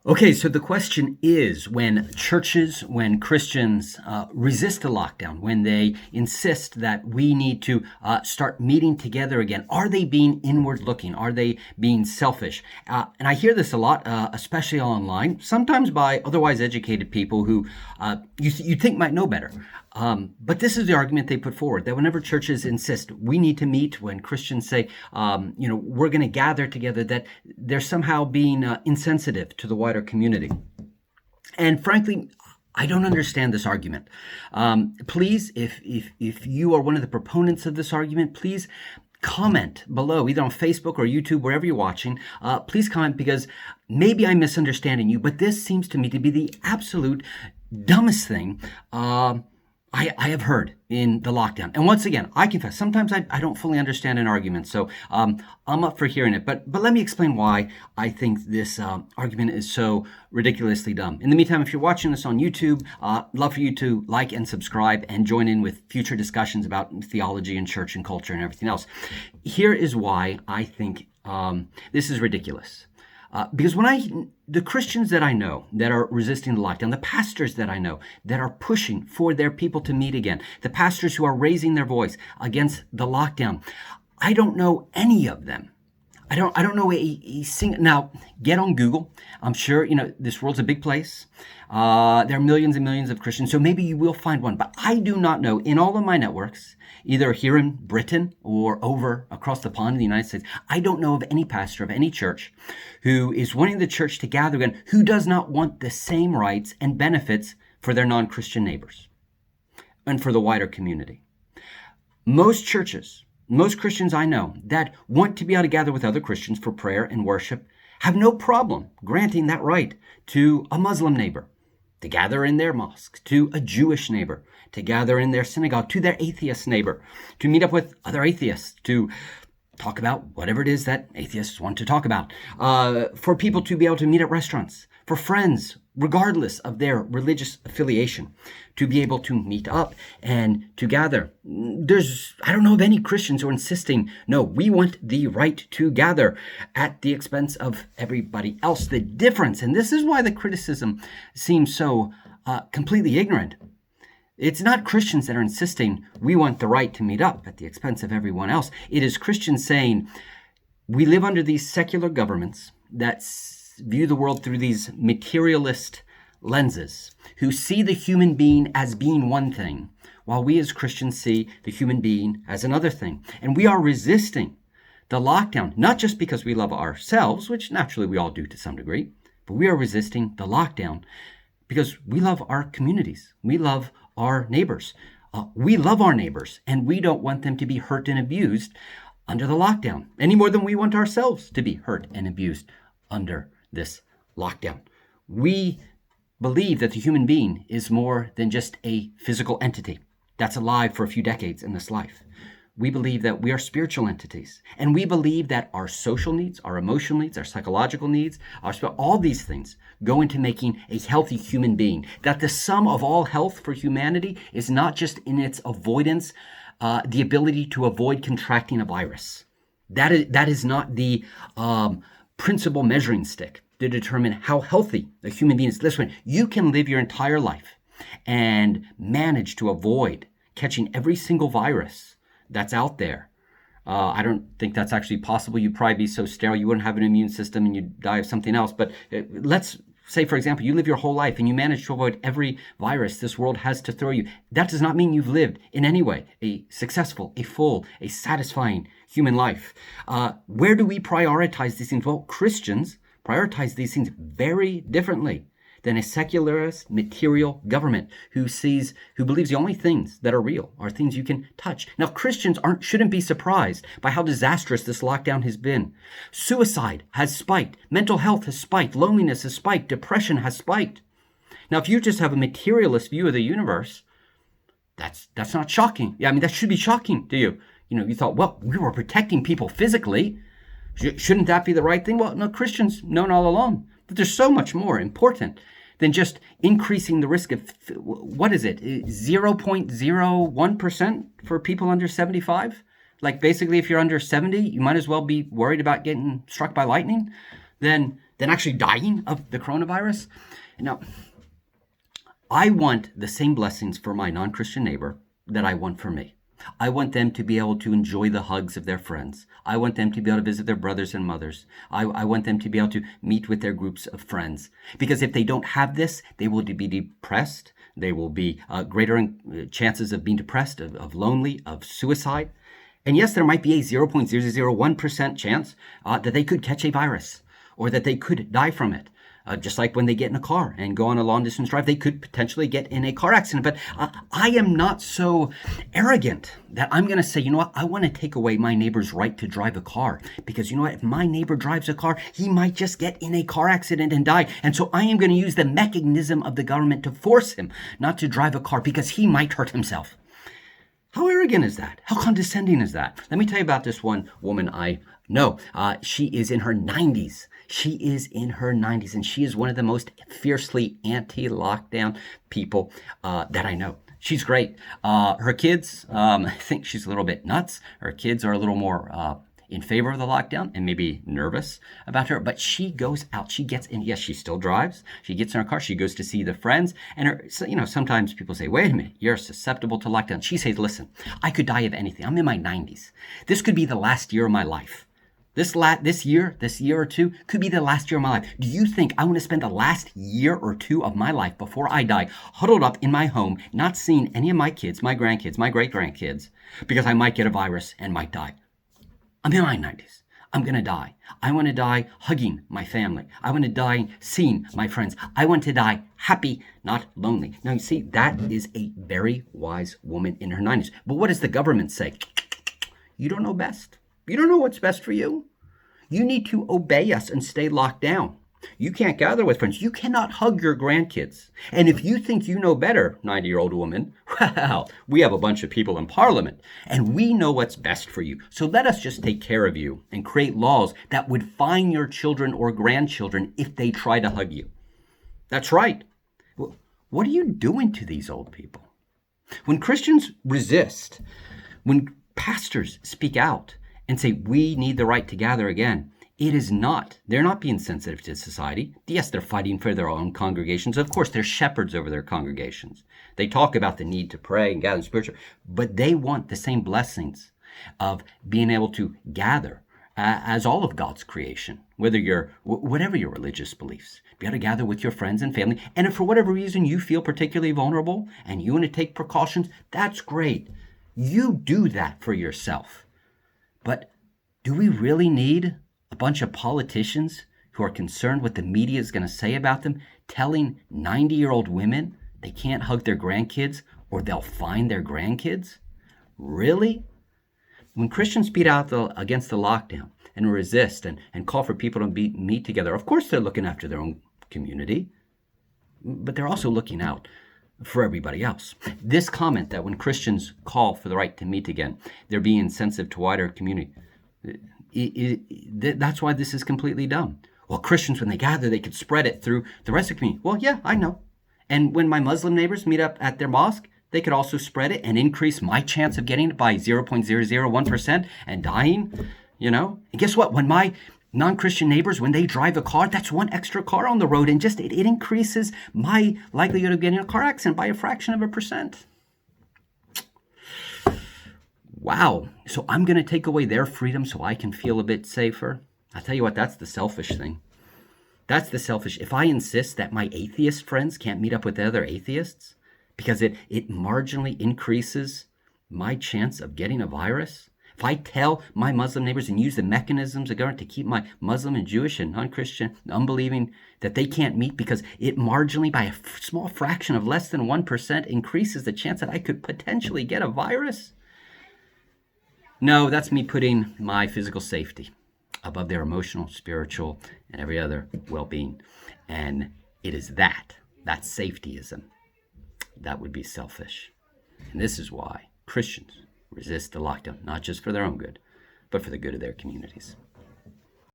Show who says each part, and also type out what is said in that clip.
Speaker 1: Okay, so the question is, when Christians resist the lockdown, when they insist that we need to start meeting together again, are they being inward looking? Are they being selfish? And I hear this a lot, especially online, sometimes by otherwise educated people who you think might know better. But this is the argument they put forward, that whenever churches insist we need to meet, when Christians say, we're going to gather together, that they're somehow being insensitive to the wider community. And frankly, I don't understand this argument. Please, if you are one of the proponents of this argument, please comment below, either on Facebook or YouTube, wherever you're watching. Please comment, because maybe I'm misunderstanding you, but this seems to me to be the absolute dumbest thing I have heard in the lockdown. And once again, I confess, sometimes I don't fully understand an argument, so I'm up for hearing it. But let me explain why I think this argument is so ridiculously dumb. In the meantime, if you're watching this on YouTube, love for you to like and subscribe and join in with future discussions about theology and church and culture and everything else. Here is why I think this is ridiculous. Because the Christians that I know that are resisting the lockdown, the pastors that I know that are pushing for their people to meet again, the pastors who are raising their voice against the lockdown, I don't know any of them. I don't know a single. Now, get on Google. I'm sure, this world's a big place. There are millions and millions of Christians, so maybe you will find one. But I do not know, in all of my networks, either here in Britain or over across the pond in the United States, I don't know of any pastor of any church who is wanting the church to gather again, who does not want the same rights and benefits for their non-Christian neighbors and for the wider community. Most churches, most Christians I know that want to be able to gather with other Christians for prayer and worship have no problem granting that right to a Muslim neighbor, to gather in their mosque, to a Jewish neighbor, to gather in their synagogue, to their atheist neighbor, to meet up with other atheists, to talk about whatever it is that atheists want to talk about, for people to be able to meet at restaurants, for friends, regardless of their religious affiliation, to be able to meet up and to gather. I don't know of any Christians who are insisting, no, we want the right to gather at the expense of everybody else. The difference, and this is why the criticism seems so completely ignorant. It's not Christians that are insisting we want the right to meet up at the expense of everyone else. It is Christians saying we live under these secular governments that view the world through these materialist lenses, who see the human being as being one thing, while we as Christians see the human being as another thing. And we are resisting the lockdown, not just because we love ourselves, which naturally we all do to some degree, but we are resisting the lockdown because we love our communities. We love our neighbors. We love our neighbors, and we don't want them to be hurt and abused under the lockdown, any more than we want ourselves to be hurt and abused under this lockdown. We believe that the human being is more than just a physical entity that's alive for a few decades in this life. We believe that we are spiritual entities, and we believe that our social needs, our emotional needs, our psychological needs, all these things go into making a healthy human being. That the sum of all health for humanity is not just in its avoidance, the ability to avoid contracting a virus. That is not the principal measuring stick to determine how healthy a human being is. Listen, you can live your entire life and manage to avoid catching every single virus that's out there. I don't think that's actually possible. You'd probably be so sterile you wouldn't have an immune system and you'd die of something else. But let's say, for example, you live your whole life and you manage to avoid every virus this world has to throw you. That does not mean you've lived in any way a successful, a full, a satisfying human life. Where do we prioritize these things? Well, Christians prioritize these things very differently than a secularist, material government who believes the only things that are real are things you can touch. Now, Christians shouldn't be surprised by how disastrous this lockdown has been. Suicide has spiked. Mental health has spiked. Loneliness has spiked. Depression has spiked. Now, if you just have a materialist view of the universe, that's not shocking. Yeah, I mean, that should be shocking to you. You thought, well, we were protecting people physically. Shouldn't that be the right thing? Well, no, Christians known all along that there's so much more important than just increasing the risk of, 0.01% for people under 75? Like basically if you're under 70, you might as well be worried about getting struck by lightning. Then than actually dying of the coronavirus? Now, I want the same blessings for my non-Christian neighbor that I want for me. I want them to be able to enjoy the hugs of their friends. I want them to be able to visit their brothers and mothers. I want them to be able to meet with their groups of friends. Because if they don't have this, they will be depressed. They will be greater chances of being depressed, of lonely, of suicide. And yes, there might be a 0.0001% chance that they could catch a virus or that they could die from it. Just like when they get in a car and go on a long distance drive, they could potentially get in a car accident. But I am not so arrogant that I'm going to say, you know what, I want to take away my neighbor's right to drive a car. Because you know what, if my neighbor drives a car, he might just get in a car accident and die. And so I am going to use the mechanism of the government to force him not to drive a car because he might hurt himself. How arrogant is that? How condescending is that? Let me tell you about this one woman I know. She is in her 90s. She is in her 90s, and she is one of the most fiercely anti-lockdown people that I know. She's great. Her kids, I think she's a little bit nuts. Her kids are a little more in favor of the lockdown and maybe nervous about her, but she goes out, she gets in. Yes, she still drives. She gets in her car, she goes to see the friends, and her, you know, sometimes people say, wait a minute, you're susceptible to lockdown. She says, listen, I could die of anything. I'm in my 90s. This could be the last year of my life. This year or two could be the last year of my life. Do you think I want to spend the last year or two of my life before I die huddled up in my home, not seeing any of my kids, my grandkids, my great-grandkids, because I might get a virus and might die? I'm in my 90s. I'm going to die. I want to die hugging my family. I want to die seeing my friends. I want to die happy, not lonely. Now, you see, that is a very wise woman in her 90s. But what does the government say? You don't know best. You don't know what's best for you. You need to obey us and stay locked down. You can't gather with friends. You cannot hug your grandkids. And if you think you know better, 90-year-old woman, well, we have a bunch of people in Parliament, and we know what's best for you. So let us just take care of you and create laws that would fine your children or grandchildren if they try to hug you. That's right. Well, what are you doing to these old people? When Christians resist, when pastors speak out and say, we need the right to gather again, they're not being sensitive to society. Yes, they're fighting for their own congregations. Of course, they're shepherds over their congregations. They talk about the need to pray and gather spiritual, but they want the same blessings of being able to gather as all of God's creation, whatever your religious beliefs. Be able to gather with your friends and family. And if for whatever reason you feel particularly vulnerable and you want to take precautions, that's great. You do that for yourself. But do we really need a bunch of politicians who are concerned what the media is going to say about them, telling 90-year-old women they can't hug their grandkids or they'll fine their grandkids? Really? When Christians speak out against the lockdown and resist and call for people to meet together, of course they're looking after their own community, but they're also looking out for everybody else. This comment that when Christians call for the right to meet again, they're being insensitive to wider community, that's why this is completely dumb. Well, Christians, when they gather, they could spread it through the rest of the community. Well, yeah, I know. And when my Muslim neighbors meet up at their mosque, they could also spread it and increase my chance of getting it by 0.001% and dying, And guess what? When my non-Christian neighbors, when they drive a car, that's one extra car on the road, and just it increases my likelihood of getting a car accident by a fraction of a percent. Wow. So I'm going to take away their freedom so I can feel a bit safer? I tell you what, that's the selfish thing. That's the selfish. If I insist that my atheist friends can't meet up with other atheists because it marginally increases my chance of getting a virus, if I tell my Muslim neighbors and use the mechanisms of government to keep my Muslim and Jewish and non-Christian, unbelieving, that they can't meet because it marginally, by a small fraction of less than 1%, increases the chance that I could potentially get a virus? No, that's me putting my physical safety above their emotional, spiritual, and every other well-being. And it is that's safetyism. That would be selfish. And this is why Christians resist the lockdown, not just for their own good, but for the good of their communities.